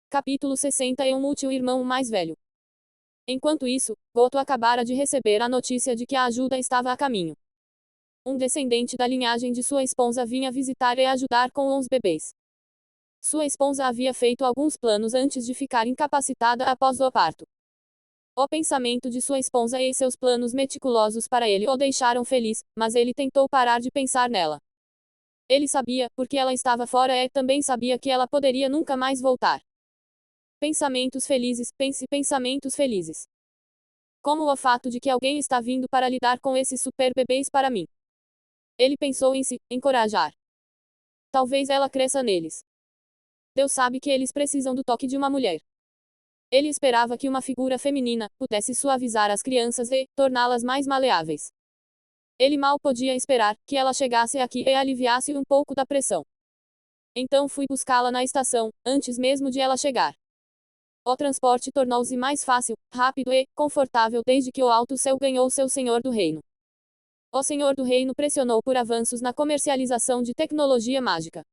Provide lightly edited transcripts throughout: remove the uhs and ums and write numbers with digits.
Capítulo 61 Mútil irmão mais velho. Enquanto isso, Goto acabara de receber a notícia de que a ajuda estava a caminho. Um descendente da linhagem de sua esposa vinha visitar e ajudar com os bebês. Sua esposa havia feito alguns planos antes de ficar incapacitada após o parto. O pensamento de sua esposa e seus planos meticulosos para ele o deixaram feliz, mas ele tentou parar de pensar nela. Ele sabia, porque ela estava fora e também sabia que ela poderia nunca mais voltar. Pensamentos felizes, pense pensamentos felizes. Como o fato de que alguém está vindo para lidar com esses super bebês para mim. Ele pensou em se encorajar. Talvez ela cresça neles. Deus sabe que eles precisam do toque de uma mulher. Ele esperava que uma figura feminina pudesse suavizar as crianças e torná-las mais maleáveis. Ele mal podia esperar que ela chegasse aqui e aliviasse um pouco da pressão. Então fui buscá-la na estação, antes mesmo de ela chegar. O transporte tornou-se mais fácil, rápido e confortável desde que o Alto Céu ganhou seu Senhor do Reino. O Senhor do Reino pressionou por avanços na comercialização de tecnologia mágica.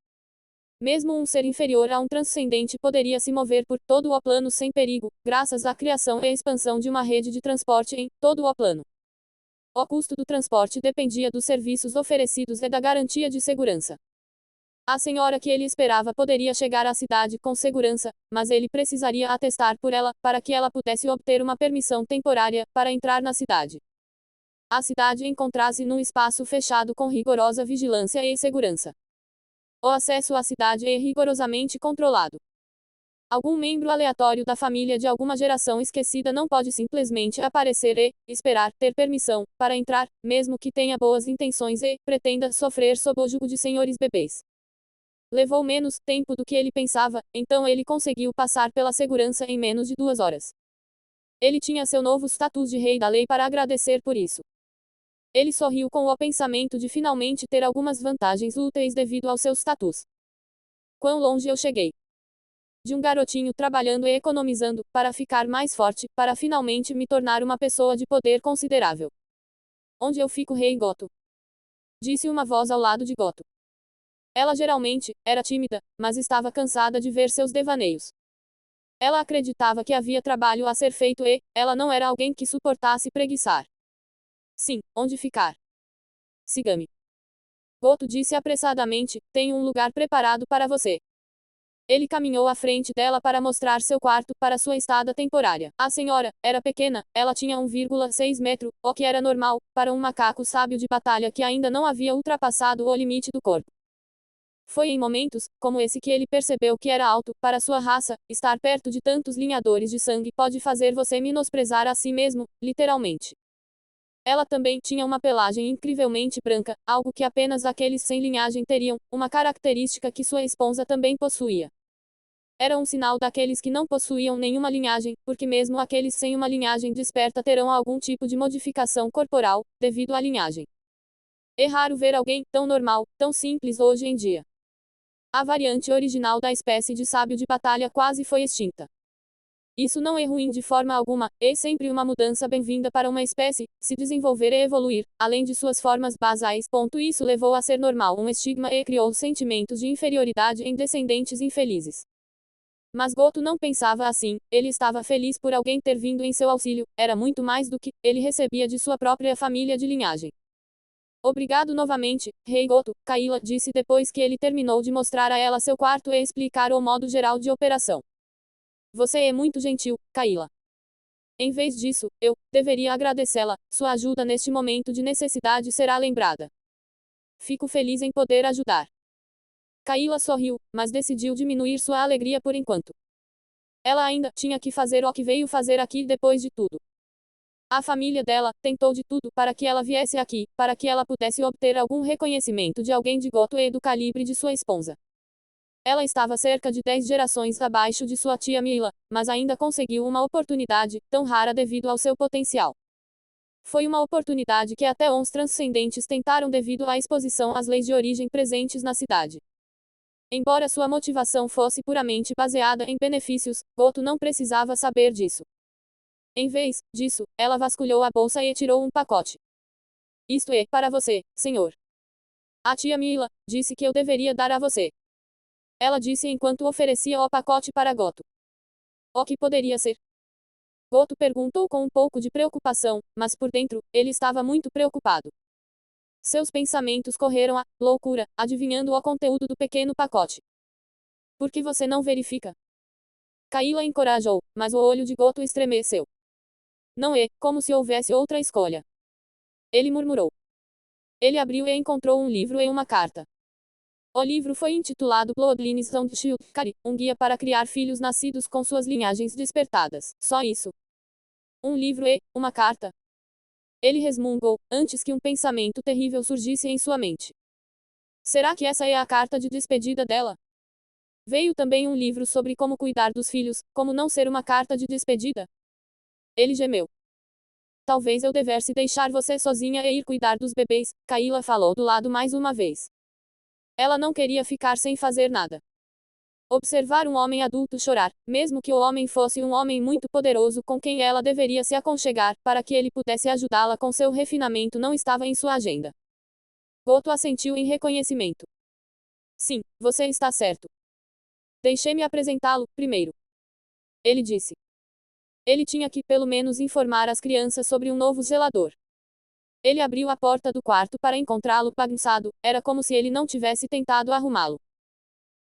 Mesmo um ser inferior a um transcendente poderia se mover por todo o plano sem perigo, graças à criação e expansão de uma rede de transporte em todo o plano. O custo do transporte dependia dos serviços oferecidos e da garantia de segurança. A senhora que ele esperava poderia chegar à cidade com segurança, mas ele precisaria atestar por ela, para que ela pudesse obter uma permissão temporária, para entrar na cidade. A cidade encontrava-se num espaço fechado com rigorosa vigilância e segurança. O acesso à cidade é rigorosamente controlado. Algum membro aleatório da família de alguma geração esquecida não pode simplesmente aparecer e esperar ter permissão para entrar, mesmo que tenha boas intenções e pretenda sofrer sob o jugo de senhores bebês. Levou menos tempo do que ele pensava, então ele conseguiu passar pela segurança em menos de 2 horas. Ele tinha seu novo status de rei da lei para agradecer por isso. Ele sorriu com o pensamento de finalmente ter algumas vantagens úteis devido ao seu status. Quão longe eu cheguei! De um garotinho trabalhando e economizando, para ficar mais forte, para finalmente me tornar uma pessoa de poder considerável. Onde eu fico, Rei Goto? Disse uma voz ao lado de Goto. Ela geralmente era tímida, mas estava cansada de ver seus devaneios. Ela acreditava que havia trabalho a ser feito e ela não era alguém que suportasse preguiçar. Sim, onde ficar? Siga-me. Goto disse apressadamente, tenho um lugar preparado para você. Ele caminhou à frente dela para mostrar seu quarto para sua estada temporária. A senhora era pequena, ela tinha 1,6 metro, o que era normal, para um macaco sábio de batalha que ainda não havia ultrapassado o limite do corpo. Foi em momentos como esse que ele percebeu que era alto, para sua raça, estar perto de tantos linhadores de sangue pode fazer você menosprezar a si mesmo, literalmente. Ela também tinha uma pelagem incrivelmente branca, algo que apenas aqueles sem linhagem teriam, uma característica que sua esposa também possuía. Era um sinal daqueles que não possuíam nenhuma linhagem, porque mesmo aqueles sem uma linhagem desperta terão algum tipo de modificação corporal, devido à linhagem. É raro ver alguém tão normal, tão simples hoje em dia. A variante original da espécie de sábio de batalha quase foi extinta. Isso não é ruim de forma alguma, é sempre uma mudança bem-vinda para uma espécie, se desenvolver e evoluir, além de suas formas basais. Isso levou a ser normal um estigma e criou sentimentos de inferioridade em descendentes infelizes. Mas Goto não pensava assim, ele estava feliz por alguém ter vindo em seu auxílio, era muito mais do que ele recebia de sua própria família de linhagem. Obrigado novamente, Rei Goto, Kaila disse depois que ele terminou de mostrar a ela seu quarto e explicar o modo geral de operação. Você é muito gentil, Kaila. Em vez disso, eu deveria agradecê-la, sua ajuda neste momento de necessidade será lembrada. Fico feliz em poder ajudar. Kaila sorriu, mas decidiu diminuir sua alegria por enquanto. Ela ainda tinha que fazer o que veio fazer aqui depois de tudo. A família dela tentou de tudo para que ela viesse aqui, para que ela pudesse obter algum reconhecimento de alguém de Goto e do calibre de sua esposa. Ela estava cerca de 10 gerações abaixo de sua tia Mila, mas ainda conseguiu uma oportunidade, tão rara devido ao seu potencial. Foi uma oportunidade que até os transcendentes tentaram devido à exposição às leis de origem presentes na cidade. Embora sua motivação fosse puramente baseada em benefícios, Goto não precisava saber disso. Em vez disso, ela vasculhou a bolsa e tirou um pacote. Isto é para você, senhor. A tia Mila disse que eu deveria dar a você. Ela disse enquanto oferecia o pacote para Goto. O que poderia ser? Goto perguntou com um pouco de preocupação, mas por dentro, ele estava muito preocupado. Seus pensamentos correram à loucura, adivinhando o conteúdo do pequeno pacote. Por que você não verifica? Kaila encorajou, mas o olho de Goto estremeceu. Não é, como se houvesse outra escolha. Ele murmurou. Ele abriu e encontrou um livro e uma carta. O livro foi intitulado Bloodlines and Children, um guia para criar filhos nascidos com suas linhagens despertadas. Só isso. Um livro e uma carta. Ele resmungou, antes que um pensamento terrível surgisse em sua mente. Será que essa é a carta de despedida dela? Veio também um livro sobre como cuidar dos filhos, como não ser uma carta de despedida. Ele gemeu. Talvez eu devesse deixar você sozinha e ir cuidar dos bebês, Kaila falou do lado mais uma vez. Ela não queria ficar sem fazer nada. Observar um homem adulto chorar, mesmo que o homem fosse um homem muito poderoso com quem ela deveria se aconchegar, para que ele pudesse ajudá-la com seu refinamento, não estava em sua agenda. Goto assentiu em reconhecimento. Sim, você está certo. Deixe-me apresentá-lo, primeiro. Ele disse. Ele tinha que pelo menos informar as crianças sobre um novo zelador. Ele abriu a porta do quarto para encontrá-lo bagunçado, era como se ele não tivesse tentado arrumá-lo.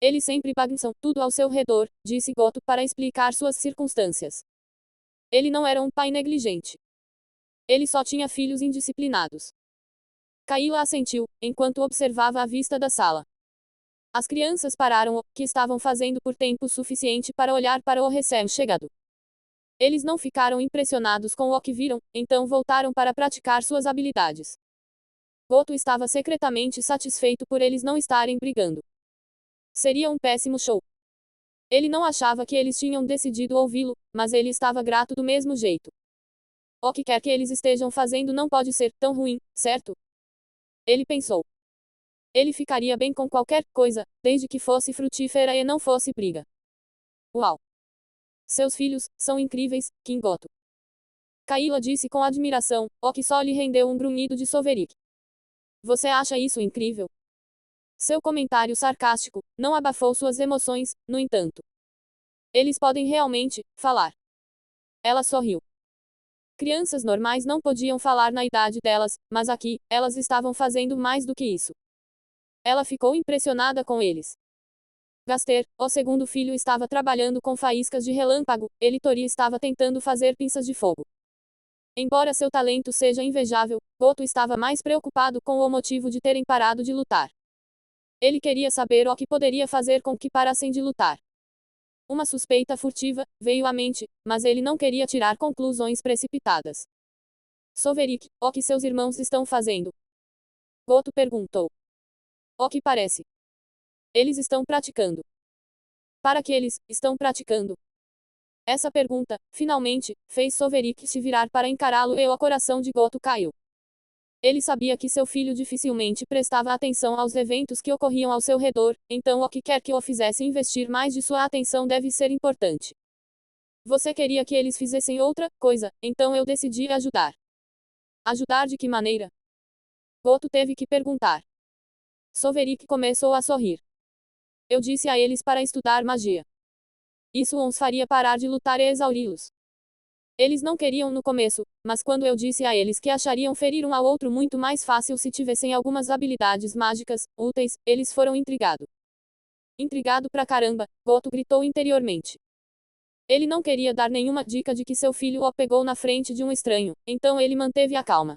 Eles sempre bagunçam tudo ao seu redor, disse Goto para explicar suas circunstâncias. Ele não era um pai negligente. Ele só tinha filhos indisciplinados. Kaila assentiu, enquanto observava a vista da sala. As crianças pararam o que estavam fazendo por tempo suficiente para olhar para o recém-chegado. Eles não ficaram impressionados com o que viram, então voltaram para praticar suas habilidades. Goto estava secretamente satisfeito por eles não estarem brigando. Seria um péssimo show. Ele não achava que eles tinham decidido ouvi-lo, mas ele estava grato do mesmo jeito. O que quer que eles estejam fazendo não pode ser tão ruim, certo? Ele pensou. Ele ficaria bem com qualquer coisa, desde que fosse frutífera e não fosse briga. Uau! Seus filhos são incríveis, King Goto. Kaila disse com admiração, o que só lhe rendeu um grunhido de Soverik. Você acha isso incrível? Seu comentário sarcástico não abafou suas emoções, no entanto. Eles podem realmente falar. Ela sorriu. Crianças normais não podiam falar na idade delas, mas aqui, elas estavam fazendo mais do que isso. Ela ficou impressionada com eles. Gaster, o segundo filho, estava trabalhando com faíscas de relâmpago, Tori estava tentando fazer pinças de fogo. Embora seu talento seja invejável, Goto estava mais preocupado com o motivo de terem parado de lutar. Ele queria saber o que poderia fazer com que parassem de lutar. Uma suspeita furtiva veio à mente, mas ele não queria tirar conclusões precipitadas. Soverik, o que seus irmãos estão fazendo? Goto perguntou. O que parece? Eles estão praticando. Para que eles estão praticando? Essa pergunta, finalmente, fez Soverik se virar para encará-lo e o coração de Goto caiu. Ele sabia que seu filho dificilmente prestava atenção aos eventos que ocorriam ao seu redor, então o que quer que o fizesse investir mais de sua atenção deve ser importante. Você queria que eles fizessem outra coisa, então eu decidi ajudar. Ajudar de que maneira? Goto teve que perguntar. Soverik começou a sorrir. Eu disse a eles para estudar magia. Isso os faria parar de lutar e exauri-los. Eles não queriam no começo, mas quando eu disse a eles que achariam ferir um ao outro muito mais fácil se tivessem algumas habilidades mágicas, úteis, eles foram intrigados. Intrigado pra caramba, Goto gritou interiormente. Ele não queria dar nenhuma dica de que seu filho o pegou na frente de um estranho, então ele manteve a calma.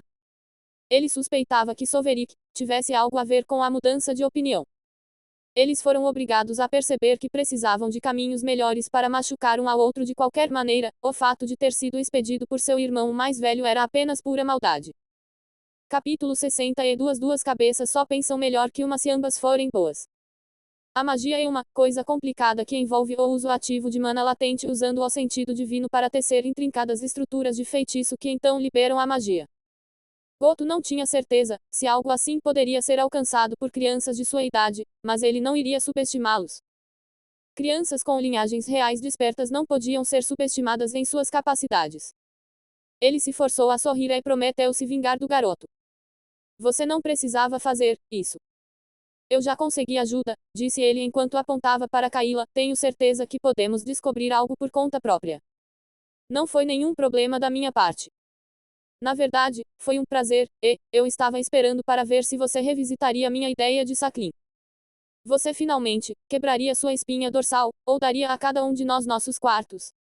Ele suspeitava que Soverik tivesse algo a ver com a mudança de opinião. Eles foram obrigados a perceber que precisavam de caminhos melhores para machucar um ao outro de qualquer maneira, o fato de ter sido expedido por seu irmão mais velho era apenas pura maldade. Capítulo 62. Duas cabeças só pensam melhor que uma se ambas forem boas. A magia é uma coisa complicada que envolve o uso ativo de mana latente usando o sentido divino para tecer intrincadas estruturas de feitiço que então liberam a magia. Goto não tinha certeza se algo assim poderia ser alcançado por crianças de sua idade, mas ele não iria subestimá-los. Crianças com linhagens reais despertas não podiam ser subestimadas em suas capacidades. Ele se forçou a sorrir e prometeu se vingar do garoto. Você não precisava fazer isso. Eu já consegui ajuda, disse ele enquanto apontava para Kayla. Tenho certeza que podemos descobrir algo por conta própria. Não foi nenhum problema da minha parte. Na verdade, foi um prazer, e eu estava esperando para ver se você revisitaria minha ideia de Saclin. Você finalmente quebraria sua espinha dorsal, ou daria a cada um de nós nossos quartos.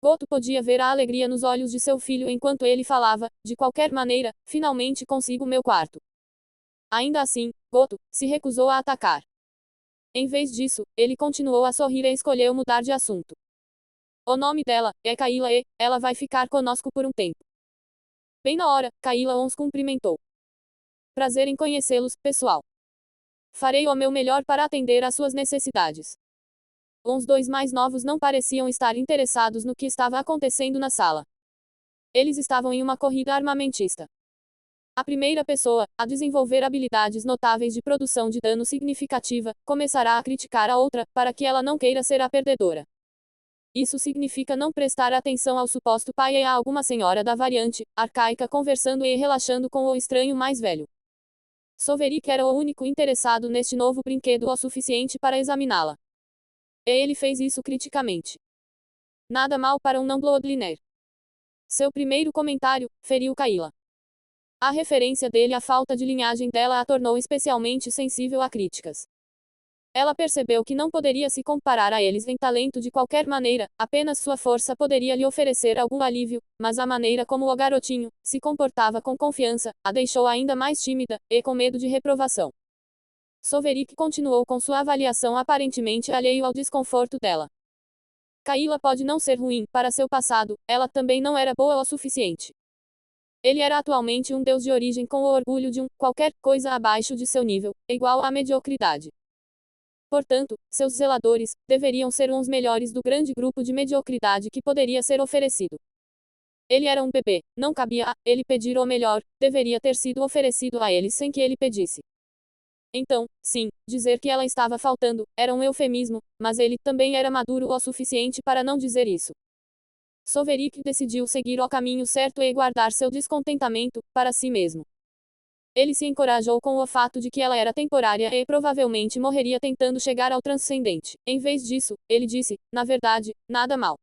Goto podia ver a alegria nos olhos de seu filho enquanto ele falava. De qualquer maneira, finalmente consigo meu quarto. Ainda assim, Goto se recusou a atacar. Em vez disso, ele continuou a sorrir e escolheu mudar de assunto. O nome dela é Kayla e ela vai ficar conosco por um tempo. Bem na hora, Kayla os cumprimentou. Prazer em conhecê-los, pessoal. Farei o meu melhor para atender às suas necessidades. Os dois mais novos não pareciam estar interessados no que estava acontecendo na sala. Eles estavam em uma corrida armamentista. A primeira pessoa a desenvolver habilidades notáveis de produção de dano significativa começará a criticar a outra, para que ela não queira ser a perdedora. Isso significa não prestar atenção ao suposto pai e a alguma senhora da variante arcaica conversando e relaxando com o estranho mais velho. Soverik era o único interessado neste novo brinquedo o suficiente para examiná-la. E ele fez isso criticamente. Nada mal para um não-bloodliner. Seu primeiro comentário feriu Kayla. A referência dele à falta de linhagem dela a tornou especialmente sensível a críticas. Ela percebeu que não poderia se comparar a eles em talento de qualquer maneira, apenas sua força poderia lhe oferecer algum alívio, mas a maneira como o garotinho se comportava com confiança a deixou ainda mais tímida, e com medo de reprovação. Soverik continuou com sua avaliação aparentemente alheio ao desconforto dela. Kayla pode não ser ruim para seu passado, ela também não era boa o suficiente. Ele era atualmente um deus de origem com o orgulho de qualquer coisa abaixo de seu nível, igual à mediocridade. Portanto, seus zeladores deveriam ser os melhores do grande grupo de mediocridade que poderia ser oferecido. Ele era um bebê, não cabia a ele pedir o melhor, deveria ter sido oferecido a ele sem que ele pedisse. Então, sim, dizer que ela estava faltando era um eufemismo, mas ele também era maduro o suficiente para não dizer isso. Soverik decidiu seguir o caminho certo e guardar seu descontentamento para si mesmo. Ele se encorajou com o fato de que ela era temporária e provavelmente morreria tentando chegar ao transcendente. Em vez disso, ele disse, na verdade, nada mal.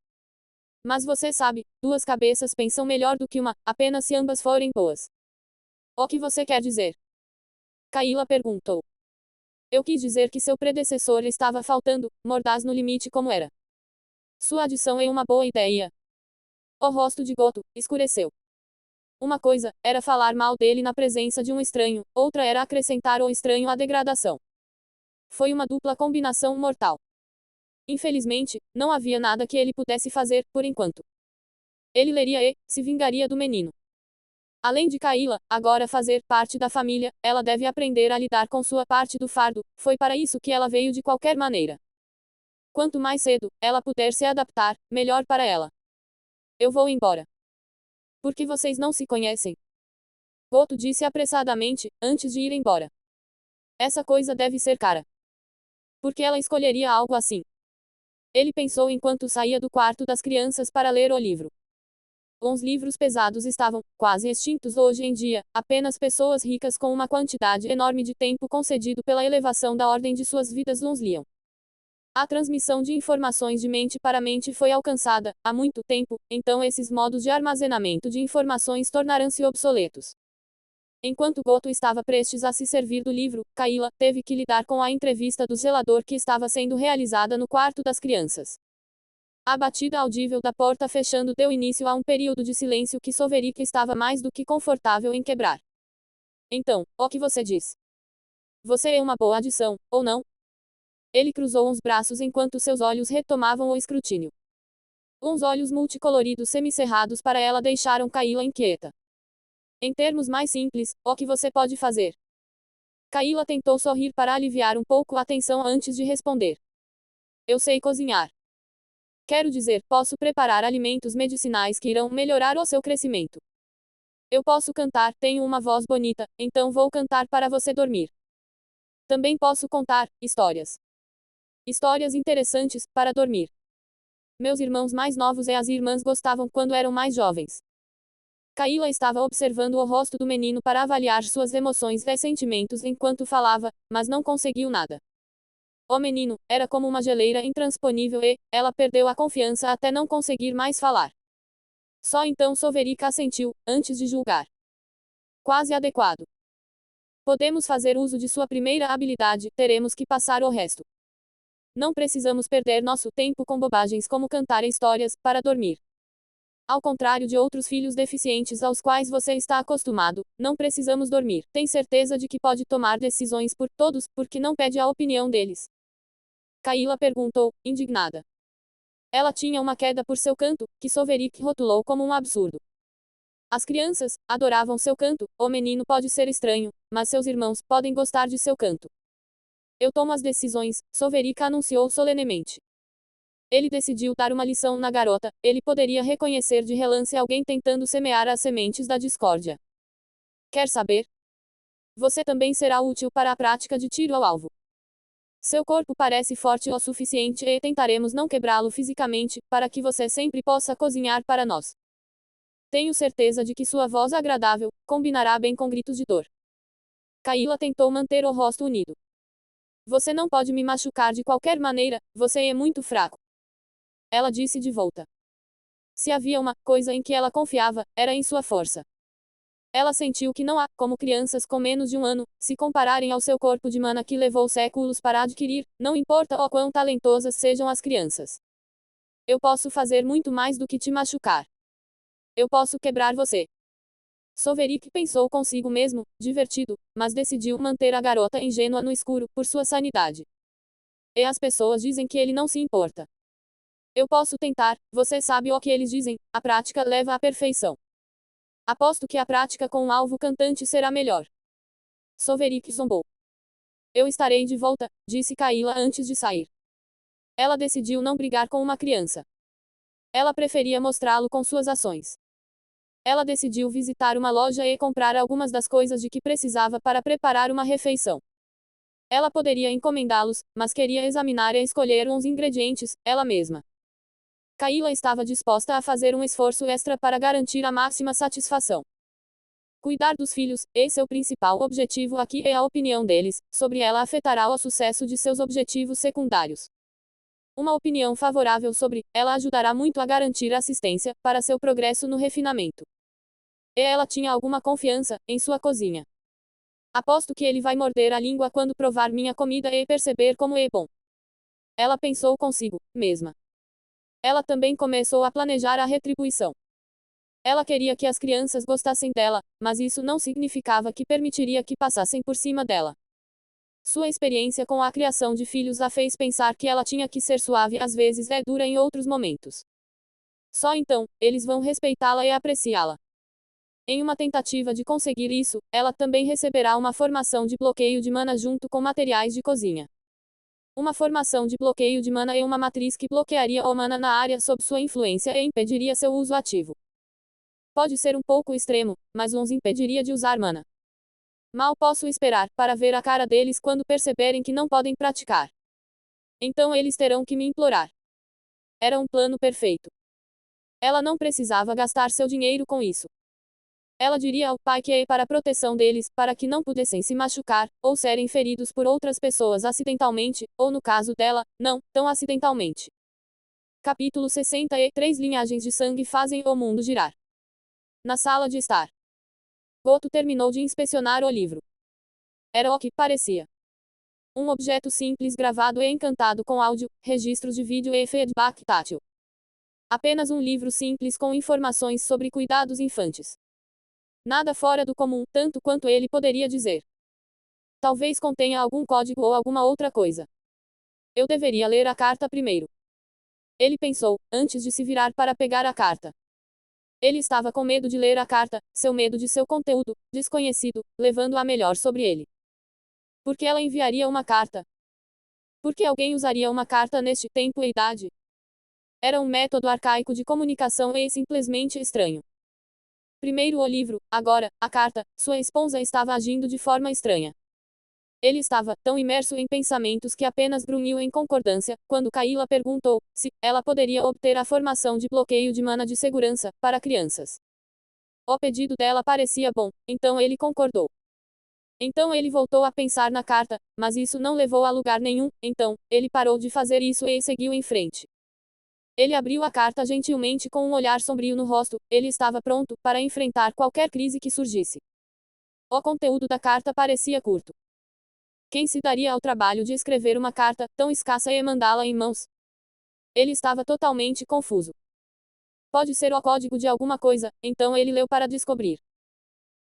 Mas você sabe, duas cabeças pensam melhor do que uma, apenas se ambas forem boas. O que você quer dizer? Kayla perguntou. Eu quis dizer que seu predecessor estava faltando, mordaz no limite como era. Sua adição é uma boa ideia. O rosto de Goto escureceu. Uma coisa era falar mal dele na presença de um estranho, outra era acrescentar o estranho à degradação. Foi uma dupla combinação mortal. Infelizmente, não havia nada que ele pudesse fazer, por enquanto. Ele leria e se vingaria do menino. Além de Kayla agora fazer parte da família, ela deve aprender a lidar com sua parte do fardo, foi para isso que ela veio de qualquer maneira. Quanto mais cedo ela puder se adaptar, melhor para ela. Eu vou embora. Porque vocês não se conhecem? Goto disse apressadamente, antes de ir embora. Essa coisa deve ser cara. Por que ela escolheria algo assim? Ele pensou enquanto saía do quarto das crianças para ler o livro. Os livros pesados estavam quase extintos hoje em dia, apenas pessoas ricas com uma quantidade enorme de tempo concedido pela elevação da ordem de suas vidas os liam. A transmissão de informações de mente para mente foi alcançada há muito tempo, então esses modos de armazenamento de informações tornaram-se obsoletos. Enquanto Goto estava prestes a se servir do livro, Kayla teve que lidar com a entrevista do zelador que estava sendo realizada no quarto das crianças. A batida audível da porta fechando deu início a um período de silêncio que Soverik estava mais do que confortável em quebrar. Então, o que você diz? Você é uma boa adição, ou não? Ele cruzou os braços enquanto seus olhos retomavam o escrutínio. Uns olhos multicoloridos semicerrados para ela deixaram Kayla inquieta. Em termos mais simples, o que você pode fazer? Kayla tentou sorrir para aliviar um pouco a tensão antes de responder. Eu sei cozinhar. Quero dizer, posso preparar alimentos medicinais que irão melhorar o seu crescimento. Eu posso cantar, tenho uma voz bonita, então vou cantar para você dormir. Também posso contar histórias. Histórias interessantes, para dormir. Meus irmãos mais novos e as irmãs gostavam quando eram mais jovens. Kaila estava observando o rosto do menino para avaliar suas emoções e sentimentos enquanto falava, mas não conseguiu nada. O menino era como uma geleira intransponível e ela perdeu a confiança até não conseguir mais falar. Só então Soverica assentiu, antes de julgar. Quase adequado. Podemos fazer uso de sua primeira habilidade, teremos que passar o resto. Não precisamos perder nosso tempo com bobagens como cantar histórias, para dormir. Ao contrário de outros filhos deficientes aos quais você está acostumado, não precisamos dormir. Tem certeza de que pode tomar decisões por todos, porque não pede a opinião deles? Kaila perguntou, indignada. Ela tinha uma queda por seu canto, que Soveric rotulou como um absurdo. As crianças adoravam seu canto. O menino pode ser estranho, mas seus irmãos podem gostar de seu canto. Eu tomo as decisões, Soverica anunciou solenemente. Ele decidiu dar uma lição na garota. Ele poderia reconhecer de relance alguém tentando semear as sementes da discórdia. Quer saber? Você também será útil para a prática de tiro ao alvo. Seu corpo parece forte o suficiente e tentaremos não quebrá-lo fisicamente, para que você sempre possa cozinhar para nós. Tenho certeza de que sua voz agradável combinará bem com gritos de dor. Kaila tentou manter o rosto unido. Você não pode me machucar de qualquer maneira, você é muito fraco. Ela disse de volta. Se havia uma coisa em que ela confiava, era em sua força. Ela sentiu que não há, como crianças com menos de um ano, se compararem ao seu corpo de mana que levou séculos para adquirir, não importa o quão talentosas sejam as crianças. Eu posso fazer muito mais do que te machucar. Eu posso quebrar você. Soveric pensou consigo mesmo, divertido, mas decidiu manter a garota ingênua no escuro, por sua sanidade. E as pessoas dizem que ele não se importa. Eu posso tentar, você sabe o que eles dizem, a prática leva à perfeição. Aposto que a prática com um alvo cantante será melhor. Soveric zombou. Eu estarei de volta, disse Kaila antes de sair. Ela decidiu não brigar com uma criança. Ela preferia mostrá-lo com suas ações. Ela decidiu visitar uma loja e comprar algumas das coisas de que precisava para preparar uma refeição. Ela poderia encomendá-los, mas queria examinar e escolher uns ingredientes, ela mesma. Kaila estava disposta a fazer um esforço extra para garantir a máxima satisfação. Cuidar dos filhos, esse é o principal objetivo aqui e a opinião deles sobre ela afetará o sucesso de seus objetivos secundários. Uma opinião favorável sobre ela ajudará muito a garantir assistência para seu progresso no refinamento. E ela tinha alguma confiança em sua cozinha. Aposto que ele vai morder a língua quando provar minha comida e perceber como é bom. Ela pensou consigo mesma. Ela também começou a planejar a retribuição. Ela queria que as crianças gostassem dela, mas isso não significava que permitiria que passassem por cima dela. Sua experiência com a criação de filhos a fez pensar que ela tinha que ser suave às vezes e dura em outros momentos. Só então, eles vão respeitá-la e apreciá-la. Em uma tentativa de conseguir isso, ela também receberá uma formação de bloqueio de mana junto com materiais de cozinha. Uma formação de bloqueio de mana é uma matriz que bloquearia o mana na área sob sua influência e impediria seu uso ativo. Pode ser um pouco extremo, mas uns impediria de usar mana. Mal posso esperar para ver a cara deles quando perceberem que não podem praticar. Então eles terão que me implorar. Era um plano perfeito. Ela não precisava gastar seu dinheiro com isso. Ela diria ao pai que é para a proteção deles, para que não pudessem se machucar, ou serem feridos por outras pessoas acidentalmente, ou no caso dela, não, tão acidentalmente. Capítulo 63 Linhagens de sangue fazem o mundo girar. Na sala de estar. Goto terminou de inspecionar o livro. Era o que parecia. Um objeto simples gravado e encantado com áudio, registros de vídeo e feedback tátil. Apenas um livro simples com informações sobre cuidados infantis. Nada fora do comum, tanto quanto ele poderia dizer. Talvez contenha algum código ou alguma outra coisa. Eu deveria ler a carta primeiro. Ele pensou, antes de se virar para pegar a carta. Ele estava com medo de ler a carta, seu medo de seu conteúdo, desconhecido, levando a melhor sobre ele. Por que ela enviaria uma carta? Por que alguém usaria uma carta neste tempo e idade? Era um método arcaico de comunicação e simplesmente estranho. Primeiro o livro, agora, a carta, sua esposa estava agindo de forma estranha. Ele estava tão imerso em pensamentos que apenas grunhiu em concordância, quando Kaila perguntou se ela poderia obter a formação de bloqueio de mana de segurança para crianças. O pedido dela parecia bom, então ele concordou. Então ele voltou a pensar na carta, mas isso não levou a lugar nenhum, então, ele parou de fazer isso e seguiu em frente. Ele abriu a carta gentilmente com um olhar sombrio no rosto, ele estava pronto para enfrentar qualquer crise que surgisse. O conteúdo da carta parecia curto. Quem se daria ao trabalho de escrever uma carta tão escassa e mandá-la em mãos? Ele estava totalmente confuso. Pode ser o código de alguma coisa, então ele leu para descobrir.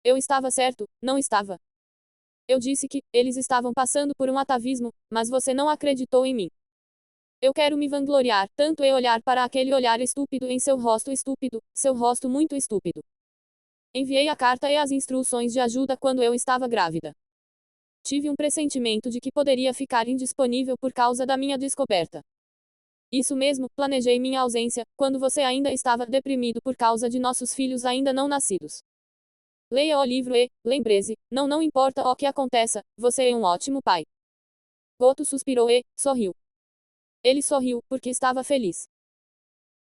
Eu estava certo, não estava. Eu disse que eles estavam passando por um atavismo, mas você não acreditou em mim. Eu quero me vangloriar, tanto e olhar para aquele olhar estúpido em seu rosto muito estúpido. Enviei a carta e as instruções de ajuda quando eu estava grávida. Tive um pressentimento de que poderia ficar indisponível por causa da minha descoberta. Isso mesmo, planejei minha ausência, quando você ainda estava deprimido por causa de nossos filhos ainda não nascidos. Leia o livro e, lembre-se, não importa o que aconteça, você é um ótimo pai. Goto suspirou e sorriu. Ele sorriu, porque estava feliz.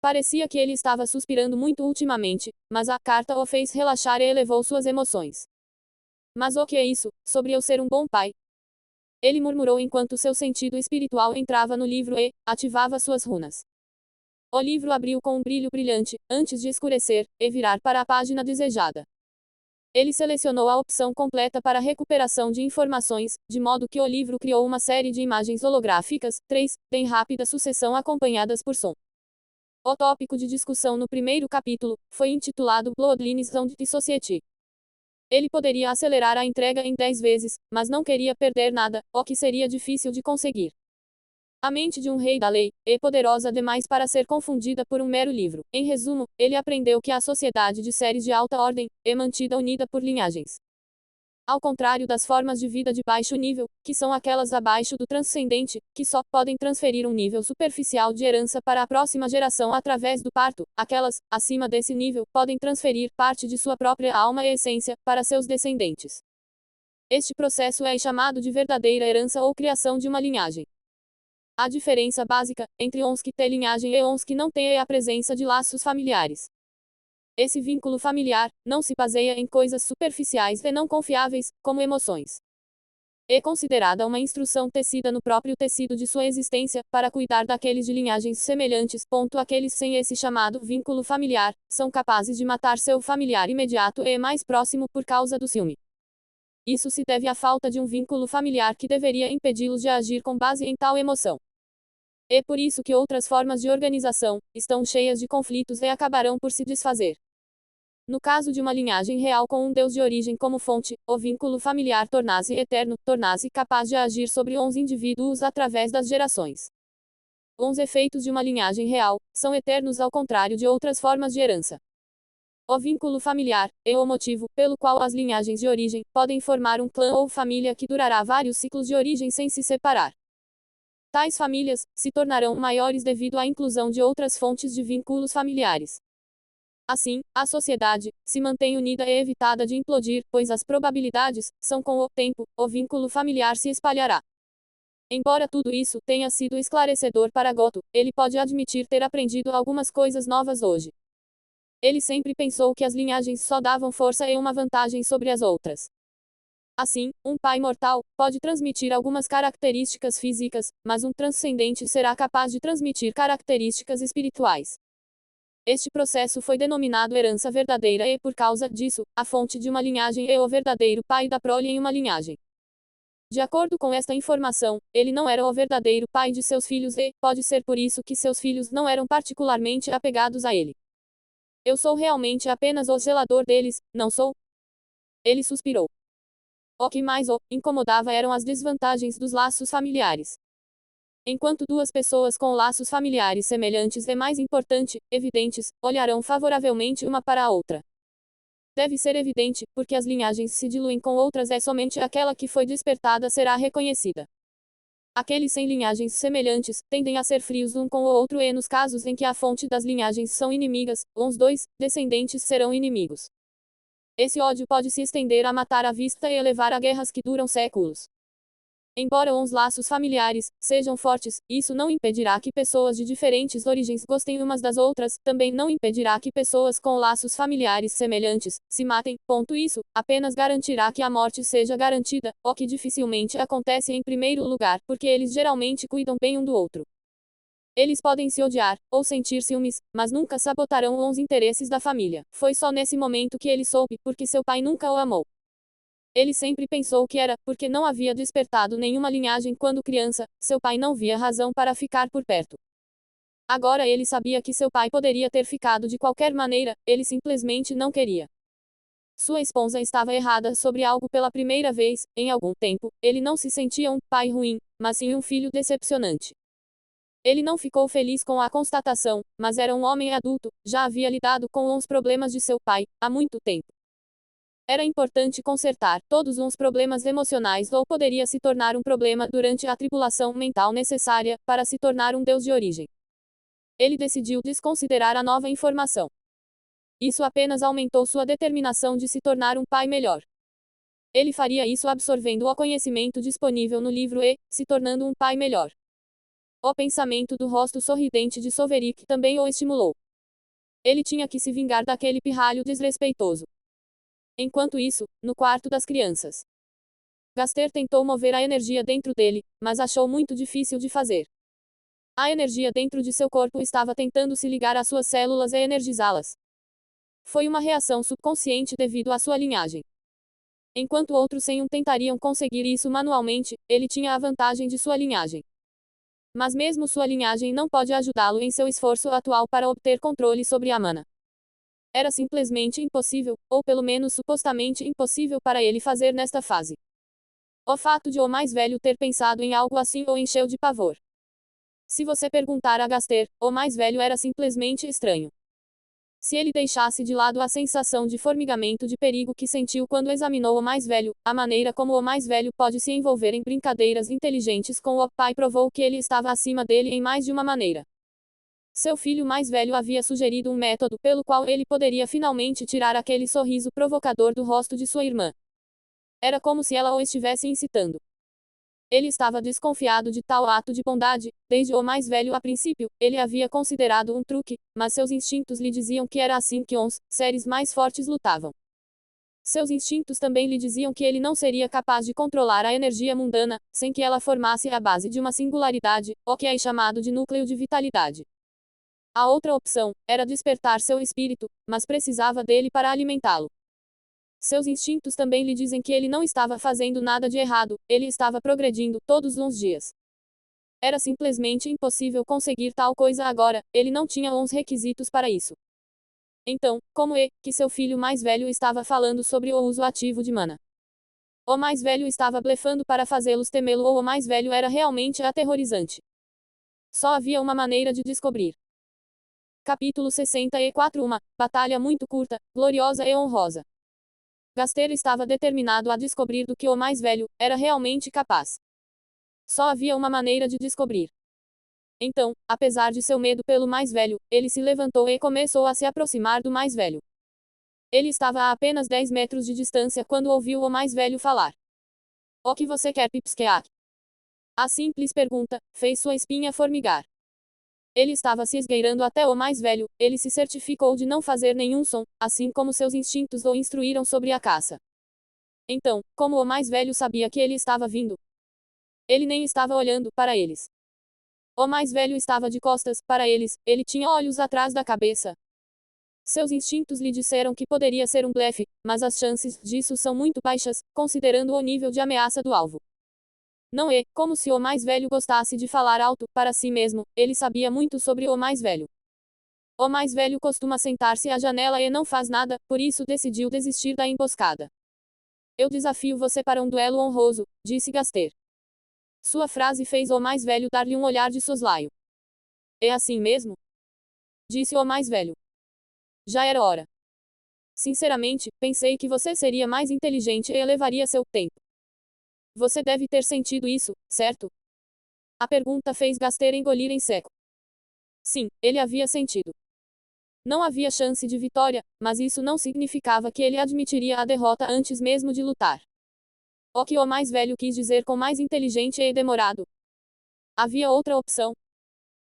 Parecia que ele estava suspirando muito ultimamente, mas a carta o fez relaxar e elevou suas emoções. Mas o que é isso, sobre eu ser um bom pai? Ele murmurou enquanto seu sentido espiritual entrava no livro e ativava suas runas. O livro abriu com um brilho brilhante, antes de escurecer, e virar para a página desejada. Ele selecionou a opção completa para recuperação de informações, de modo que o livro criou uma série de imagens holográficas, 3D, em rápida sucessão acompanhadas por som. O tópico de discussão no primeiro capítulo foi intitulado Bloodlines and the Society. Ele poderia acelerar a entrega em 10 vezes, mas não queria perder nada, o que seria difícil de conseguir. A mente de um rei da lei é poderosa demais para ser confundida por um mero livro. Em resumo, ele aprendeu que a sociedade de seres de alta ordem é mantida unida por linhagens. Ao contrário das formas de vida de baixo nível, que são aquelas abaixo do transcendente, que só podem transferir um nível superficial de herança para a próxima geração através do parto, aquelas, acima desse nível, podem transferir parte de sua própria alma e essência para seus descendentes. Este processo é chamado de verdadeira herança ou criação de uma linhagem. A diferença básica entre os que têm linhagem e os que não têm é a presença de laços familiares. Esse vínculo familiar não se baseia em coisas superficiais e não confiáveis, como emoções. É considerada uma instrução tecida no próprio tecido de sua existência, para cuidar daqueles de linhagens semelhantes. Aqueles sem esse chamado vínculo familiar são capazes de matar seu familiar imediato e mais próximo por causa do ciúme. Isso se deve à falta de um vínculo familiar que deveria impedi-los de agir com base em tal emoção. É por isso que outras formas de organização estão cheias de conflitos e acabarão por se desfazer. No caso de uma linhagem real com um Deus de origem como fonte, o vínculo familiar torna-se eterno, torna-se capaz de agir sobre os indivíduos através das gerações. Os efeitos de uma linhagem real são eternos ao contrário de outras formas de herança. O vínculo familiar é o motivo pelo qual as linhagens de origem podem formar um clã ou família que durará vários ciclos de origem sem se separar. Tais famílias se tornarão maiores devido à inclusão de outras fontes de vínculos familiares. Assim, a sociedade se mantém unida e evitada de implodir, pois as probabilidades são com o tempo, o vínculo familiar se espalhará. Embora tudo isso tenha sido esclarecedor para Goto, ele pode admitir ter aprendido algumas coisas novas hoje. Ele sempre pensou que as linhagens só davam força e uma vantagem sobre as outras. Assim, um pai mortal pode transmitir algumas características físicas, mas um transcendente será capaz de transmitir características espirituais. Este processo foi denominado herança verdadeira e, por causa disso, a fonte de uma linhagem é o verdadeiro pai da prole em uma linhagem. De acordo com esta informação, ele não era o verdadeiro pai de seus filhos e, pode ser por isso que seus filhos não eram particularmente apegados a ele. Eu sou realmente apenas o zelador deles, não sou? Ele suspirou. O que mais o incomodava eram as desvantagens dos laços familiares. Enquanto duas pessoas com laços familiares semelhantes e mais importante, evidentes, olharão favoravelmente uma para a outra. Deve ser evidente, porque as linhagens se diluem com outras e somente aquela que foi despertada será reconhecida. Aqueles sem linhagens semelhantes tendem a ser frios um com o outro e nos casos em que a fonte das linhagens são inimigas, os dois descendentes serão inimigos. Esse ódio pode se estender a matar à vista e levar a guerras que duram séculos. Embora os laços familiares sejam fortes, isso não impedirá que pessoas de diferentes origens gostem umas das outras, também não impedirá que pessoas com laços familiares semelhantes se matem. Isso apenas garantirá que a morte seja garantida, o que dificilmente acontece em primeiro lugar, porque eles geralmente cuidam bem um do outro. Eles podem se odiar, ou sentir ciúmes, mas nunca sabotarão os interesses da família. Foi só nesse momento que ele soube, porque seu pai nunca o amou. Ele sempre pensou que era, porque não havia despertado nenhuma linhagem quando criança, seu pai não via razão para ficar por perto. Agora ele sabia que seu pai poderia ter ficado de qualquer maneira, ele simplesmente não queria. Sua esposa estava errada sobre algo pela primeira vez, em algum tempo, ele não se sentia um pai ruim, mas sim um filho decepcionante. Ele não ficou feliz com a constatação, mas era um homem adulto, já havia lidado com os problemas de seu pai, há muito tempo. Era importante consertar todos os problemas emocionais ou poderia se tornar um problema durante a tribulação mental necessária para se tornar um Deus de origem. Ele decidiu desconsiderar a nova informação. Isso apenas aumentou sua determinação de se tornar um pai melhor. Ele faria isso absorvendo o conhecimento disponível no livro e se tornando um pai melhor. O pensamento do rosto sorridente de Soverik também o estimulou. Ele tinha que se vingar daquele pirralho desrespeitoso. Enquanto isso, no quarto das crianças, Gaster tentou mover a energia dentro dele, mas achou muito difícil de fazer. A energia dentro de seu corpo estava tentando se ligar às suas células e energizá-las. Foi uma reação subconsciente devido à sua linhagem. Enquanto outros 100 tentariam conseguir isso manualmente, ele tinha a vantagem de sua linhagem. Mas mesmo sua linhagem não pode ajudá-lo em seu esforço atual para obter controle sobre a mana. Era simplesmente impossível, ou pelo menos supostamente impossível para ele fazer nesta fase. O fato de o mais velho ter pensado em algo assim o encheu de pavor. Se você perguntar a Gaster, o mais velho era simplesmente estranho. Se ele deixasse de lado a sensação de formigamento de perigo que sentiu quando examinou o mais velho, a maneira como o mais velho pode se envolver em brincadeiras inteligentes com o pai provou que ele estava acima dele em mais de uma maneira. Seu filho mais velho havia sugerido um método pelo qual ele poderia finalmente tirar aquele sorriso provocador do rosto de sua irmã. Era como se ela o estivesse incitando. Ele estava desconfiado de tal ato de bondade, desde o mais velho a princípio, ele havia considerado um truque, mas seus instintos lhe diziam que era assim que os seres mais fortes lutavam. Seus instintos também lhe diziam que ele não seria capaz de controlar a energia mundana, sem que ela formasse a base de uma singularidade, o que é chamado de núcleo de vitalidade. A outra opção era despertar seu espírito, mas precisava dele para alimentá-lo. Seus instintos também lhe dizem que ele não estava fazendo nada de errado, ele estava progredindo todos os dias. Era simplesmente impossível conseguir tal coisa agora, ele não tinha os requisitos para isso. Então, como é que seu filho mais velho estava falando sobre o uso ativo de mana? O mais velho estava blefando para fazê-los temê-lo ou o mais velho era realmente aterrorizante? Só havia uma maneira de descobrir. Capítulo 64 Uma batalha muito curta, gloriosa e honrosa. Gaster estava determinado a descobrir do que o mais velho era realmente capaz. Só havia uma maneira de descobrir. Então, apesar de seu medo pelo mais velho, ele se levantou e começou a se aproximar do mais velho. Ele estava a apenas 10 metros de distância quando ouviu o mais velho falar. O que você quer, Pipsqueak? A simples pergunta fez sua espinha formigar. Ele estava se esgueirando até o mais velho, ele se certificou de não fazer nenhum som, assim como seus instintos o instruíram sobre a caça. Então, como o mais velho sabia que ele estava vindo, ele nem estava olhando para eles. O mais velho estava de costas para eles, ele tinha olhos atrás da cabeça. Seus instintos lhe disseram que poderia ser um blefe, mas as chances disso são muito baixas, considerando o nível de ameaça do alvo. Não é como se o mais velho gostasse de falar alto para si mesmo, ele sabia muito sobre o mais velho. O mais velho costuma sentar-se à janela e não faz nada, por isso decidiu desistir da emboscada. Eu desafio você para um duelo honroso, disse Gaster. Sua frase fez o mais velho dar-lhe um olhar de soslaio. É assim mesmo? Disse o mais velho. Já era hora. Sinceramente, pensei que você seria mais inteligente e levaria seu tempo. Você deve ter sentido isso, certo? A pergunta fez Gaster engolir em seco. Sim, ele havia sentido. Não havia chance de vitória, mas isso não significava que ele admitiria a derrota antes mesmo de lutar. O que o mais velho quis dizer com mais inteligente e demorado. Havia outra opção.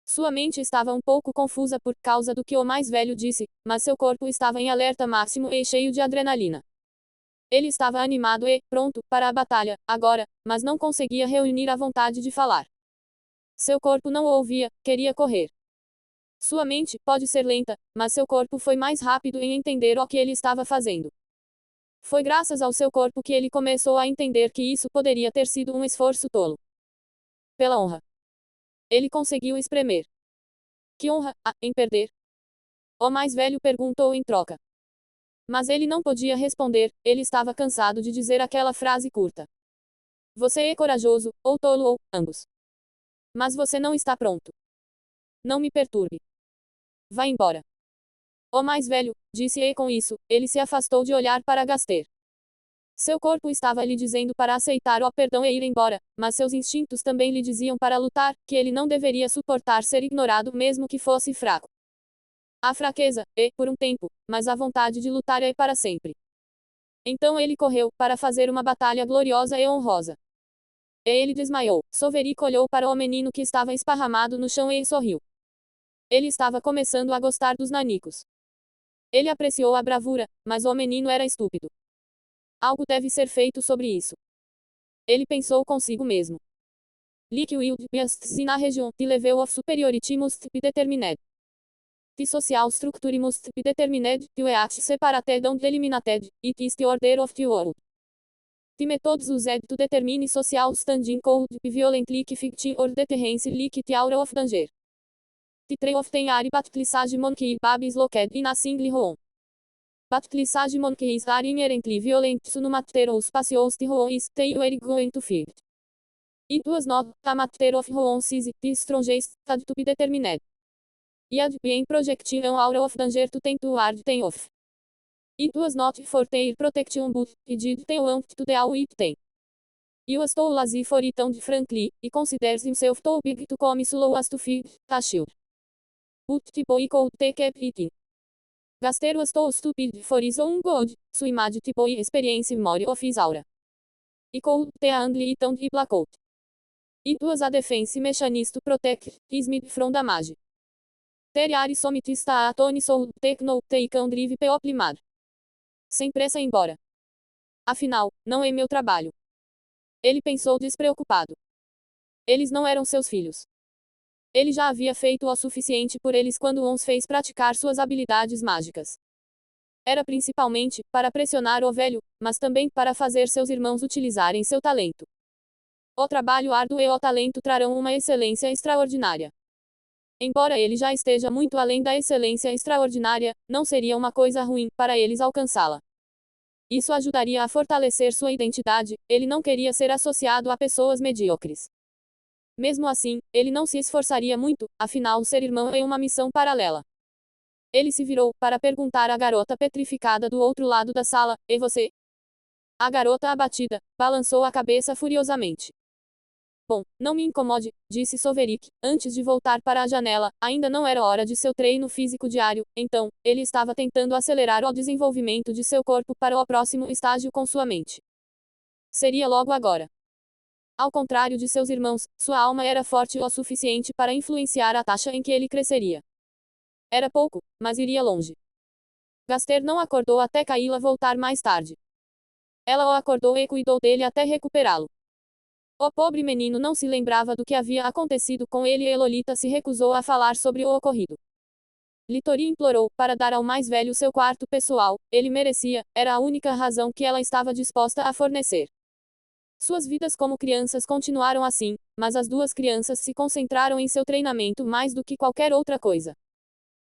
Sua mente estava um pouco confusa por causa do que o mais velho disse, mas seu corpo estava em alerta máximo e cheio de adrenalina. Ele estava animado e pronto para a batalha, agora, mas não conseguia reunir a vontade de falar. Seu corpo não o ouvia, queria correr. Sua mente pode ser lenta, mas seu corpo foi mais rápido em entender o que ele estava fazendo. Foi graças ao seu corpo que ele começou a entender que isso poderia ter sido um esforço tolo. Pela honra. Ele conseguiu espremer. Que honra há em perder? O mais velho perguntou em troca. Mas ele não podia responder, ele estava cansado de dizer aquela frase curta. Você é corajoso, ou tolo ou ambos. Mas você não está pronto. Não me perturbe. Vá embora. O mais velho, disse e com isso, ele se afastou de olhar para Gaster. Seu corpo estava lhe dizendo para aceitar o perdão e ir embora, mas seus instintos também lhe diziam para lutar, que ele não deveria suportar ser ignorado mesmo que fosse fraco. A fraqueza é, por um tempo, mas a vontade de lutar é para sempre. Então ele correu, para fazer uma batalha gloriosa e honrosa. E ele desmaiou. Soveric olhou para o menino que estava esparramado no chão e sorriu. Ele estava começando a gostar dos nanicos. Ele apreciou a bravura, mas o menino era estúpido. Algo deve ser feito sobre isso. Ele pensou consigo mesmo. Liquid se na região de level of superiority must be determined. The social structure must be determined, the each separated and eliminated, it is the order of the world. The methods used to determine social standing could be violently affecting or deterrence like the aura of danger. The tree of the are Battlesage monkey babies located in a single home. Battlesage monkeys are inherently violent so no matter how spacious the home is, they are going to fight. It was not a matter of who sees the strongest had to be determined. Yet being projecting an aura of danger to tend to ward them off. It was not for their protection but it did they want to deal with them. He was too lazy for it and frankly, he considers himself too big to come slow as to feed a shield. But the boy could take everything. Gaster was too stupid for his own good, so he made the boy experience more of his aura. He could handle it and he blackout. It was a defense mechanism to protect his mid from damage. There are some está a Tony so take no take and drive peoplimar. Sem pressa embora. Afinal, não é meu trabalho. Ele pensou despreocupado. Eles não eram seus filhos. Ele já havia feito o suficiente por eles quando os fez praticar suas habilidades mágicas. Era principalmente para pressionar o velho, mas também para fazer seus irmãos utilizarem seu talento. O trabalho árduo e o talento trarão uma excelência extraordinária. Embora ele já esteja muito além da excelência extraordinária, não seria uma coisa ruim para eles alcançá-la. Isso ajudaria a fortalecer sua identidade, ele não queria ser associado a pessoas medíocres. Mesmo assim, ele não se esforçaria muito, afinal ser irmão é uma missão paralela. Ele se virou, para perguntar à garota petrificada do outro lado da sala, e você? A garota abatida, balançou a cabeça furiosamente. Bom, não me incomode, disse Soveric, antes de voltar para a janela, ainda não era hora de seu treino físico diário, então, ele estava tentando acelerar o desenvolvimento de seu corpo para o próximo estágio com sua mente. Seria logo agora. Ao contrário de seus irmãos, sua alma era forte o suficiente para influenciar a taxa em que ele cresceria. Era pouco, mas iria longe. Gaster não acordou até Kayla voltar mais tarde. Ela o acordou e cuidou dele até recuperá-lo. O pobre menino não se lembrava do que havia acontecido com ele e Lolita se recusou a falar sobre o ocorrido. Litori implorou para dar ao mais velho seu quarto pessoal, ele merecia, era a única razão que ela estava disposta a fornecer. Suas vidas como crianças continuaram assim, mas as duas crianças se concentraram em seu treinamento mais do que qualquer outra coisa.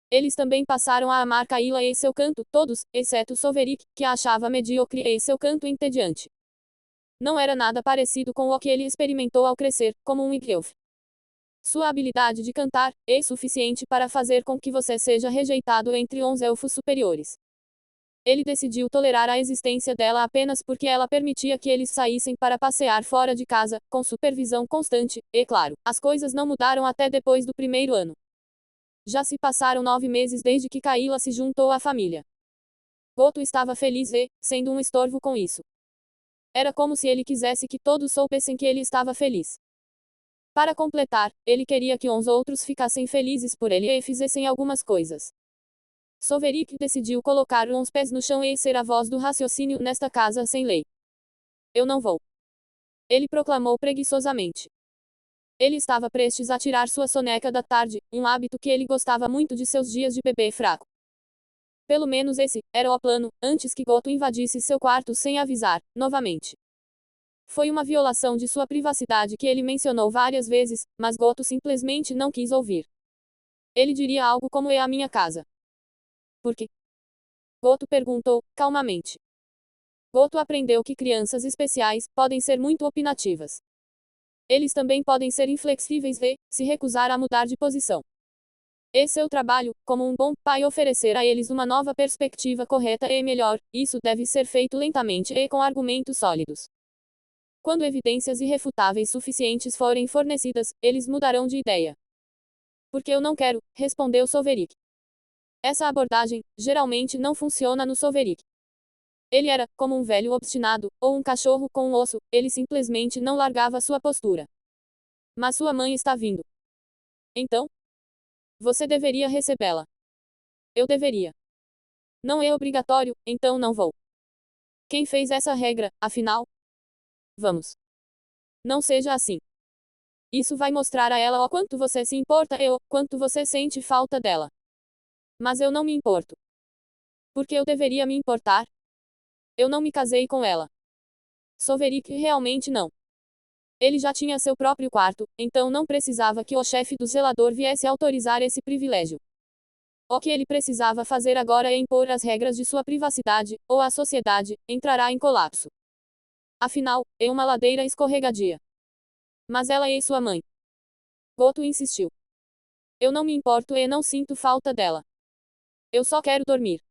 Eles também passaram a amar Kayla e seu canto, todos, exceto Soveric, que a achava medíocre e seu canto entediante. Não era nada parecido com o que ele experimentou ao crescer, como um elf. Sua habilidade de cantar é suficiente para fazer com que você seja rejeitado entre os elfos superiores. Ele decidiu tolerar a existência dela apenas porque ela permitia que eles saíssem para passear fora de casa, com supervisão constante, e claro, as coisas não mudaram até depois do primeiro ano. Já se passaram 9 meses desde que Kayla se juntou à família. Goto estava feliz e, sendo um estorvo com isso. Era como se ele quisesse que todos soubessem que ele estava feliz. Para completar, ele queria que os outros ficassem felizes por ele e fizessem algumas coisas. Soverik decidiu colocar os pés no chão e ser a voz do raciocínio nesta casa sem lei. Eu não vou. Ele proclamou preguiçosamente. Ele estava prestes a tirar sua soneca da tarde, um hábito que ele gostava muito de seus dias de bebê fraco. Pelo menos esse era o plano, antes que Goto invadisse seu quarto sem avisar, novamente. Foi uma violação de sua privacidade que ele mencionou várias vezes, mas Goto simplesmente não quis ouvir. Ele diria algo como é a minha casa. Por quê? Goto perguntou, calmamente. Goto aprendeu que crianças especiais podem ser muito opinativas. Eles também podem ser inflexíveis e se recusar a mudar de posição. É seu trabalho, como um bom pai, oferecer a eles uma nova perspectiva correta e melhor. Isso deve ser feito lentamente e com argumentos sólidos. Quando evidências irrefutáveis suficientes forem fornecidas, eles mudarão de ideia. Porque eu não quero, respondeu Soverik. Essa abordagem, geralmente não funciona no Soverik. Ele era, como um velho obstinado, ou um cachorro com um osso, ele simplesmente não largava sua postura. Mas sua mãe está vindo. Então? Você deveria recebê-la. Eu deveria. Não é obrigatório, então não vou. Quem fez essa regra, afinal? Vamos. Não seja assim. Isso vai mostrar a ela o quanto você se importa e o quanto você sente falta dela. Mas eu não me importo. Porque eu deveria me importar? Eu não me casei com ela. Soverik realmente não. Ele já tinha seu próprio quarto, então não precisava que o chefe do zelador viesse autorizar esse privilégio. O que ele precisava fazer agora é impor as regras de sua privacidade, ou a sociedade entrará em colapso. Afinal, é uma ladeira escorregadia. Mas ela é sua mãe. Goto insistiu. Eu não me importo e não sinto falta dela. Eu só quero dormir.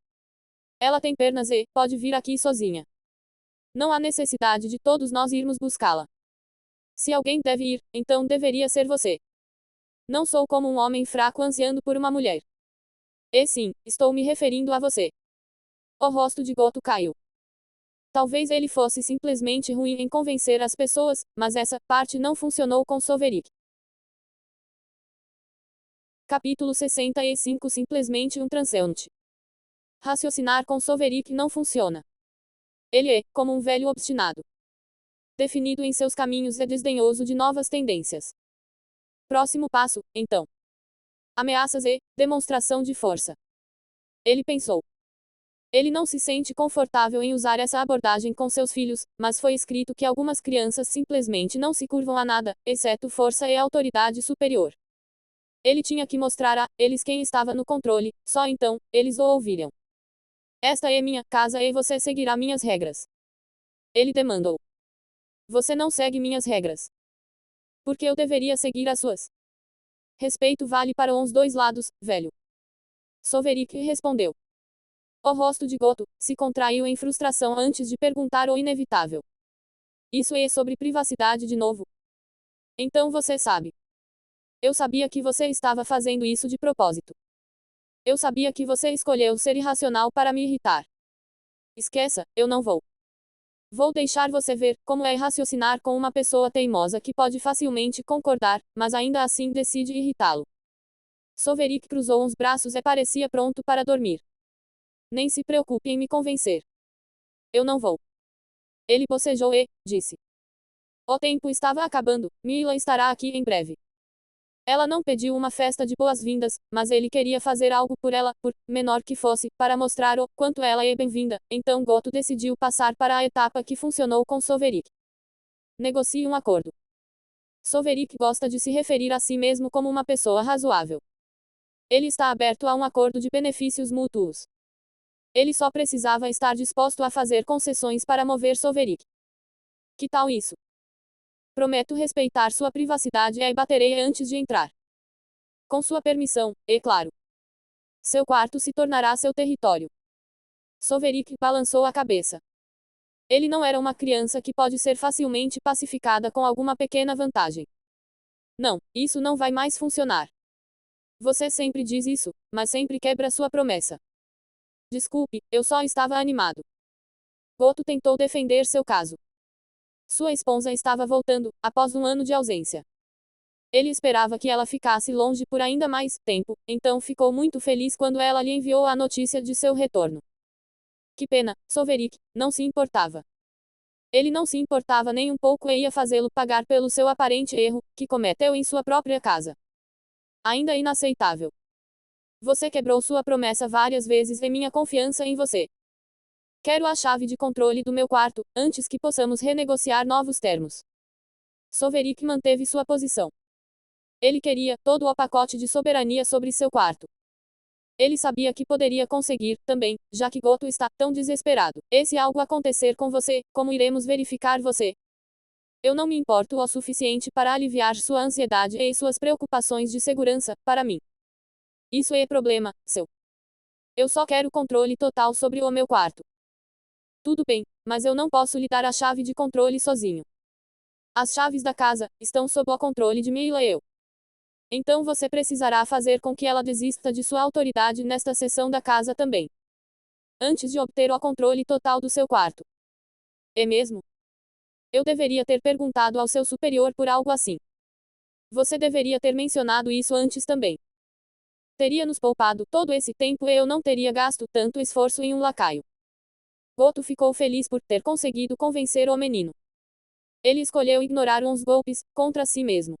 Ela tem pernas e pode vir aqui sozinha. Não há necessidade de todos nós irmos buscá-la. Se alguém deve ir, então deveria ser você. Não sou como um homem fraco ansiando por uma mulher. E sim, estou me referindo a você. O rosto de Goto caiu. Talvez ele fosse simplesmente ruim em convencer as pessoas, mas essa parte não funcionou com Soverik. Capítulo 65. Simplesmente um transeunte. Raciocinar com Soverik não funciona. Ele é, como um velho obstinado. Definido em seus caminhos e desdenhoso de novas tendências. Próximo passo, então. Ameaças e demonstração de força. Ele pensou. Ele não se sente confortável em usar essa abordagem com seus filhos, mas foi escrito que algumas crianças simplesmente não se curvam a nada, exceto força e autoridade superior. Ele tinha que mostrar a eles quem estava no controle, só então, eles o ouviriam. Esta é minha casa e você seguirá minhas regras. Ele demandou. Você não segue minhas regras. Porque eu deveria seguir as suas. Respeito vale para os dois lados, velho. Soverik respondeu. O rosto de Goto se contraiu em frustração antes de perguntar o inevitável. Isso é sobre privacidade de novo? Então você sabe. Eu sabia que você estava fazendo isso de propósito. Eu sabia que você escolheu ser irracional para me irritar. Esqueça, eu não vou. Vou deixar você ver como é raciocinar com uma pessoa teimosa que pode facilmente concordar, mas ainda assim decide irritá-lo. Soverik cruzou os braços e parecia pronto para dormir. Nem se preocupe em me convencer. Eu não vou. Ele bocejou e disse. O tempo estava acabando, Mila estará aqui em breve. Ela não pediu uma festa de boas-vindas, mas ele queria fazer algo por ela, por menor que fosse, para mostrar o quanto ela é bem-vinda. Então Goto decidiu passar para a etapa que funcionou com Soverik. Negocie um acordo. Soverik gosta de se referir a si mesmo como uma pessoa razoável. Ele está aberto a um acordo de benefícios mútuos. Ele só precisava estar disposto a fazer concessões para mover Soverik. Que tal isso? Prometo respeitar sua privacidade e baterei antes de entrar. Com sua permissão, é claro. Seu quarto se tornará seu território. Soverik balançou a cabeça. Ele não era uma criança que pode ser facilmente pacificada com alguma pequena vantagem. Não, isso não vai mais funcionar. Você sempre diz isso, mas sempre quebra sua promessa. Desculpe, eu só estava animado. Goto tentou defender seu caso. Sua esposa estava voltando, após um ano de ausência. Ele esperava que ela ficasse longe por ainda mais tempo, então ficou muito feliz quando ela lhe enviou a notícia de seu retorno. Que pena, Solveig, não se importava. Ele não se importava nem um pouco e ia fazê-lo pagar pelo seu aparente erro, que cometeu em sua própria casa. Ainda inaceitável. Você quebrou sua promessa várias vezes e minha confiança em você. Quero a chave de controle do meu quarto, antes que possamos renegociar novos termos. Solveig manteve sua posição. Ele queria todo o pacote de soberania sobre seu quarto. Ele sabia que poderia conseguir, também, já que Goto está tão desesperado. E se algo acontecer com você, como iremos verificar você? Eu não me importo o suficiente para aliviar sua ansiedade e suas preocupações de segurança, para mim. Isso é problema, seu. Eu só quero controle total sobre o meu quarto. Tudo bem, mas eu não posso lhe dar a chave de controle sozinho. As chaves da casa estão sob o controle de Mila e eu. Então você precisará fazer com que ela desista de sua autoridade nesta seção da casa também. Antes de obter o controle total do seu quarto. É mesmo? Eu deveria ter perguntado ao seu superior por algo assim. Você deveria ter mencionado isso antes também. Teria nos poupado todo esse tempo e eu não teria gasto tanto esforço em um lacaio. Goto ficou feliz por ter conseguido convencer o menino. Ele escolheu ignorar uns golpes contra si mesmo.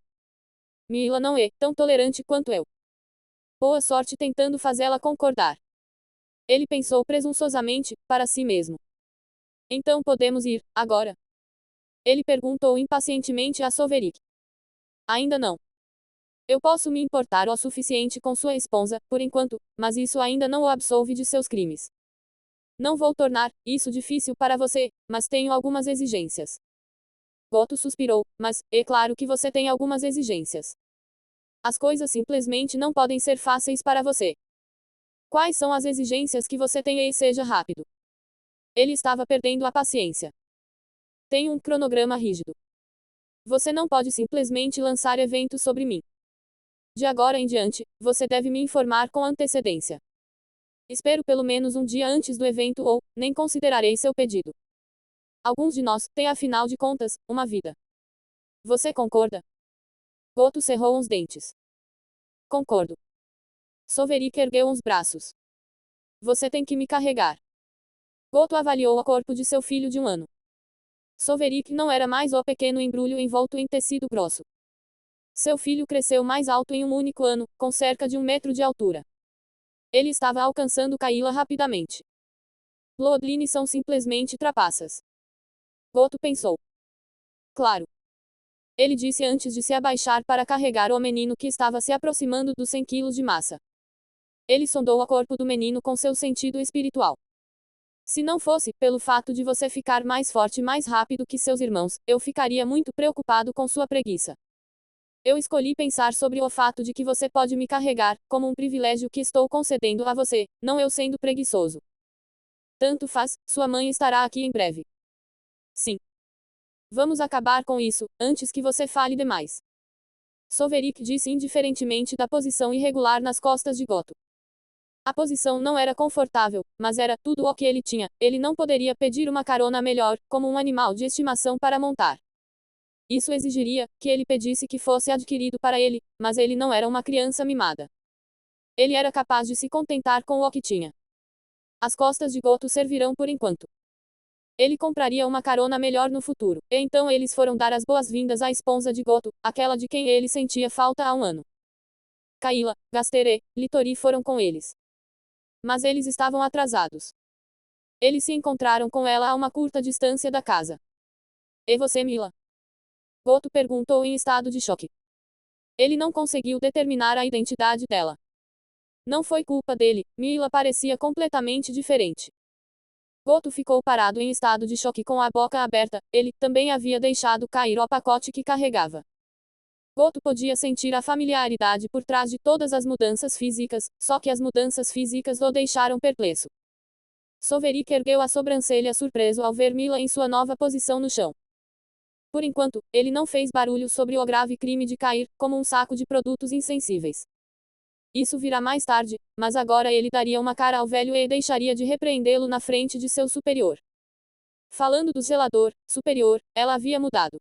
Mila não é tão tolerante quanto eu. Boa sorte tentando fazê-la concordar. Ele pensou presunçosamente, para si mesmo. Então podemos ir, agora? Ele perguntou impacientemente a Solveig. Ainda não. Eu posso me importar o suficiente com sua esposa, por enquanto, mas isso ainda não o absolve de seus crimes. Não vou tornar isso difícil para você, mas tenho algumas exigências. Goto suspirou, mas, é claro que você tem algumas exigências. As coisas simplesmente não podem ser fáceis para você. Quais são as exigências que você tem e seja rápido? Ele estava perdendo a paciência. Tenho um cronograma rígido. Você não pode simplesmente lançar eventos sobre mim. De agora em diante, você deve me informar com antecedência. Espero pelo menos um dia antes do evento ou, nem considerarei seu pedido. Alguns de nós têm afinal de contas, uma vida. Você concorda? Goto cerrou os dentes. Concordo. Solveig ergueu os braços. Você tem que me carregar. Goto avaliou o corpo de seu filho de 1 ano. Solveig não era mais o pequeno embrulho envolto em tecido grosso. Seu filho cresceu mais alto em um único ano, com cerca de 1 metro de altura. Ele estava alcançando Kaila rapidamente. Bloodline são simplesmente trapaças. Goto pensou. Claro. Ele disse antes de se abaixar para carregar o menino que estava se aproximando dos 100 quilos de massa. Ele sondou o corpo do menino com seu sentido espiritual. Se não fosse pelo fato de você ficar mais forte e mais rápido que seus irmãos, eu ficaria muito preocupado com sua preguiça. Eu escolhi pensar sobre o fato de que você pode me carregar, como um privilégio que estou concedendo a você, não eu sendo preguiçoso. Tanto faz, sua mãe estará aqui em breve. Sim. Vamos acabar com isso, antes que você fale demais. Solveig disse indiferentemente da posição irregular nas costas de Goto. A posição não era confortável, mas era tudo o que ele tinha. Ele não poderia pedir uma carona melhor, como um animal de estimação para montar. Isso exigiria que ele pedisse que fosse adquirido para ele, mas ele não era uma criança mimada. Ele era capaz de se contentar com o que tinha. As costas de Goto servirão por enquanto. Ele compraria uma carona melhor no futuro, e então eles foram dar as boas-vindas à esposa de Goto, aquela de quem ele sentia falta há 1 ano. Kaila, Gaster e Litori foram com eles. Mas eles estavam atrasados. Eles se encontraram com ela a uma curta distância da casa. E você, Mila? Goto perguntou em estado de choque. Ele não conseguiu determinar a identidade dela. Não foi culpa dele, Mila parecia completamente diferente. Goto ficou parado em estado de choque com a boca aberta, ele também havia deixado cair o pacote que carregava. Goto podia sentir a familiaridade por trás de todas as mudanças físicas, só que as mudanças físicas o deixaram perplexo. Solveig ergueu a sobrancelha surpreso ao ver Mila em sua nova posição no chão. Por enquanto, ele não fez barulho sobre o grave crime de cair, como um saco de produtos insensíveis. Isso virá mais tarde, mas agora ele daria uma cara ao velho e deixaria de repreendê-lo na frente de seu superior. Falando do zelador superior, ela havia mudado.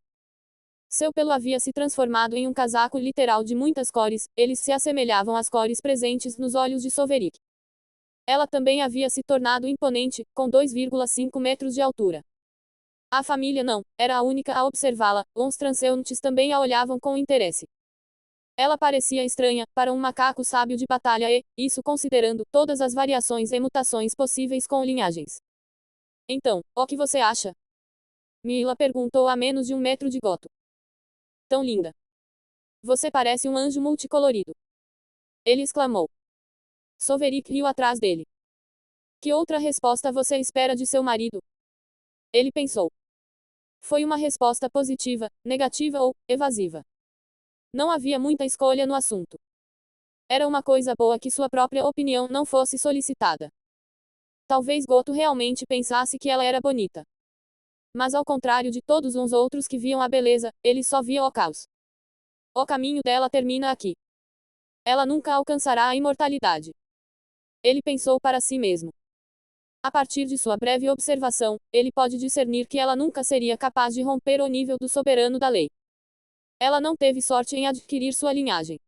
Seu pelo havia se transformado em um casaco literal de muitas cores, eles se assemelhavam às cores presentes nos olhos de Solveig. Ela também havia se tornado imponente, com 2,5 metros de altura. A família não era a única a observá-la, os transeuntes também a olhavam com interesse. Ela parecia estranha para um macaco sábio de batalha e, isso considerando todas as variações e mutações possíveis com linhagens. Então, o que você acha? Mila perguntou a menos de 1 metro de Goto. Tão linda. Você parece um anjo multicolorido. Ele exclamou. Solveig riu atrás dele. Que outra resposta você espera de seu marido? Ele pensou. Foi uma resposta positiva, negativa ou evasiva. Não havia muita escolha no assunto. Era uma coisa boa que sua própria opinião não fosse solicitada. Talvez Goto realmente pensasse que ela era bonita. Mas ao contrário de todos os outros que viam a beleza, ele só via o caos. O caminho dela termina aqui. Ela nunca alcançará a imortalidade. Ele pensou para si mesmo. A partir de sua breve observação, ele pode discernir que ela nunca seria capaz de romper o nível do soberano da lei. Ela não teve sorte em adquirir sua linhagem.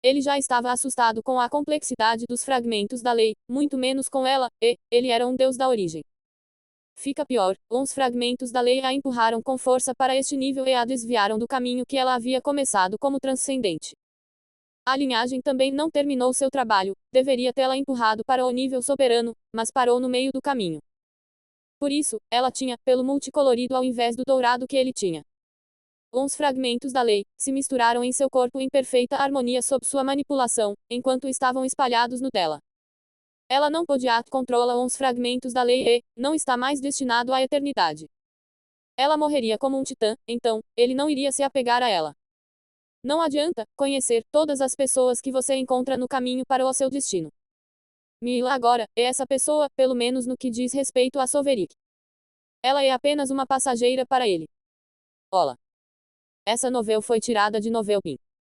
Ele já estava assustado com a complexidade dos fragmentos da lei, muito menos com ela, e ele era um deus da origem. Fica pior, uns fragmentos da lei a empurraram com força para este nível e a desviaram do caminho que ela havia começado como transcendente. A linhagem também não terminou seu trabalho, deveria tê-la empurrado para o nível soberano, mas parou no meio do caminho. Por isso, ela tinha pelo multicolorido ao invés do dourado que ele tinha. Uns fragmentos da lei se misturaram em seu corpo em perfeita harmonia sob sua manipulação, enquanto estavam espalhados no dela. Ela não podia controlar uns fragmentos da lei e não está mais destinado à eternidade. Ela morreria como um titã, então ele não iria se apegar a ela. Não adianta conhecer todas as pessoas que você encontra no caminho para o seu destino. Mila agora é essa pessoa, pelo menos no que diz respeito a Solveig. Ela é apenas uma passageira para ele. Olá. Essa novela foi tirada de Novelpin.